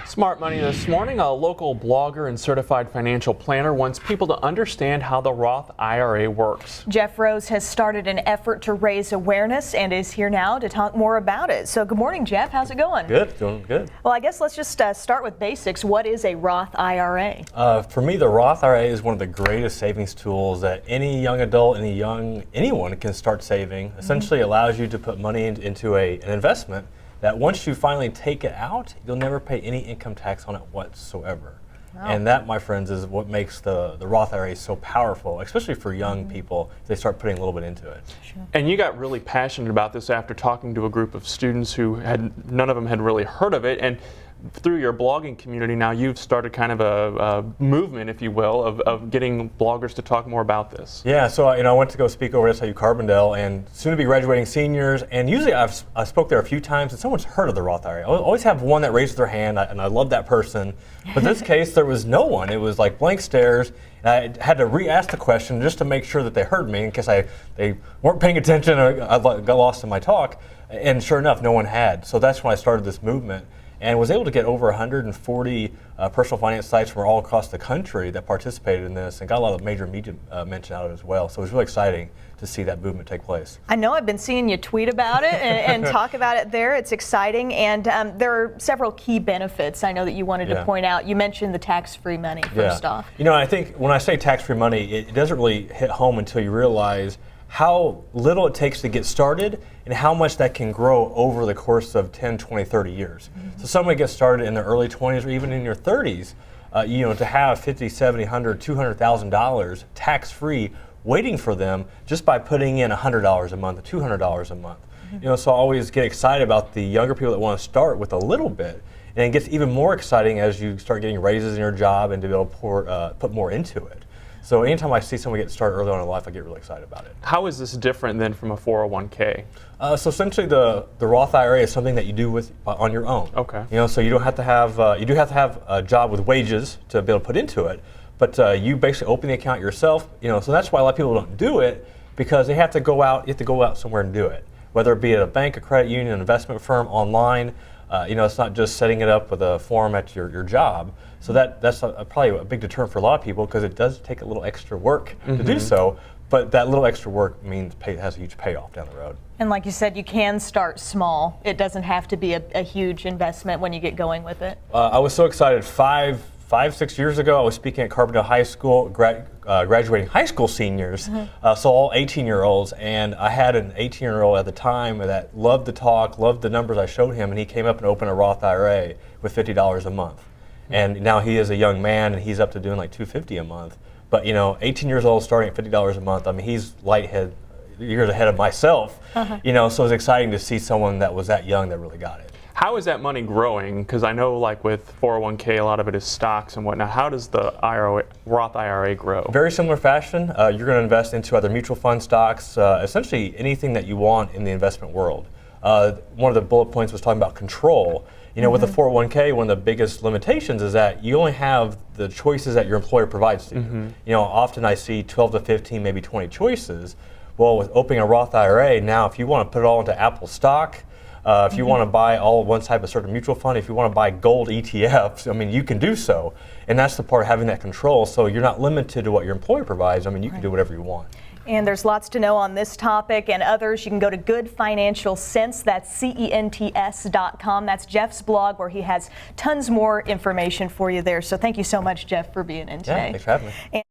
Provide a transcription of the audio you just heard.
Smart Money this morning, a local blogger and certified financial planner wants people to understand how the Roth IRA works. Jeff Rose has started an effort to raise awareness and is here now to talk more about it. So good morning, Jeff. How's it going? Good, doing good. Well, I guess let's just start with basics. What is a Roth IRA? For me, the Roth IRA is one of the greatest savings tools that any young adult, anyone can start saving. Essentially allows you to put money into an investment that once you finally take it out, you'll never pay any income tax on it whatsoever. Wow. And that, my friends, is what makes the Roth IRA so powerful, especially for young people, if they start putting a little bit into it. Sure. And you got really passionate about this after talking to a group of students who none of them had really heard of it. And through your blogging community now, you've started kind of a movement, if you will, of getting bloggers to talk more about this. Yeah, so I went to go speak over at SIU Carbondale, and soon to be graduating seniors, and usually I spoke there a few times, and someone's heard of the Roth IRA. I always have one that raises their hand, and I love that person. But in this case, there was no one. It was like blank stares, and I had to re-ask the question just to make sure that they heard me in case they weren't paying attention or I got lost in my talk. And sure enough, no one had. So that's when I started this movement, and was able to get over 140 personal finance sites from all across the country that participated in this, and got a lot of major media mention out of it as well. So it was really exciting to see that movement take place. I know I've been seeing you tweet about it and talk about it there. It's exciting, and there are several key benefits I know that you wanted to point out. You mentioned the tax-free money first off. You know, I think when I say tax-free money, it doesn't really hit home until you realize how little it takes to get started and how much that can grow over the course of 10, 20, 30 years. So somebody gets started in their early 20s or even in your 30s, to have $50, $70, $100, $200,000 tax-free waiting for them just by putting in $100 a month, $200 a month. So I always get excited about the younger people that want to start with a little bit, and it gets even more exciting as you start getting raises in your job and to be able to put more into it. So anytime I see someone get started early on in life, I get really excited about it. How is this different than from a 401k? So essentially, the Roth IRA is something that you do on your own. Okay. So you don't have to have you do have to have a job with wages to be able to put into it, but you basically open the account yourself. So that's why a lot of people don't do it, because they have to go out. You have to go out somewhere and do it, whether it be at a bank, a credit union, an investment firm, online. It's not just setting it up with a form at your job. So that's probably a big deterrent for a lot of people, because it does take a little extra work to do so. But that little extra work has a huge payoff down the road. And like you said, you can start small. It doesn't have to be a huge investment when you get going with it. I was so excited. 6 years ago, I was speaking at Carbondale High School, graduating high school seniors, so all 18-year-olds, and I had an 18-year-old at the time that loved to talk, loved the numbers I showed him, and he came up and opened a Roth IRA with $50 a month. And now he is a young man, and he's up to doing like $250 a month. But 18 years old, starting at $50 a month, I mean, he's years ahead of myself. So it was exciting to see someone that was that young that really got it. How is that money growing? Because I know, like with 401k, a lot of it is stocks and whatnot. How does the Roth IRA grow? Very similar fashion. You're going to invest into either mutual fund stocks, essentially anything that you want in the investment world. One of the bullet points was talking about control. With the 401k, one of the biggest limitations is that you only have the choices that your employer provides to you. Often I see 12 to 15, maybe 20 choices. Well, with opening a Roth IRA, now if you want to put it all into Apple stock, if you want to buy all one type of certain mutual fund, if you want to buy gold ETFs, I mean, you can do so. And that's the part of having that control. So you're not limited to what your employer provides. I mean, you can do whatever you want. And there's lots to know on this topic and others. You can go to Good Financial Sense. That's CENTS.com. That's Jeff's blog, where he has tons more information for you there. So thank you so much, Jeff, for being in today. Yeah, thanks for having me.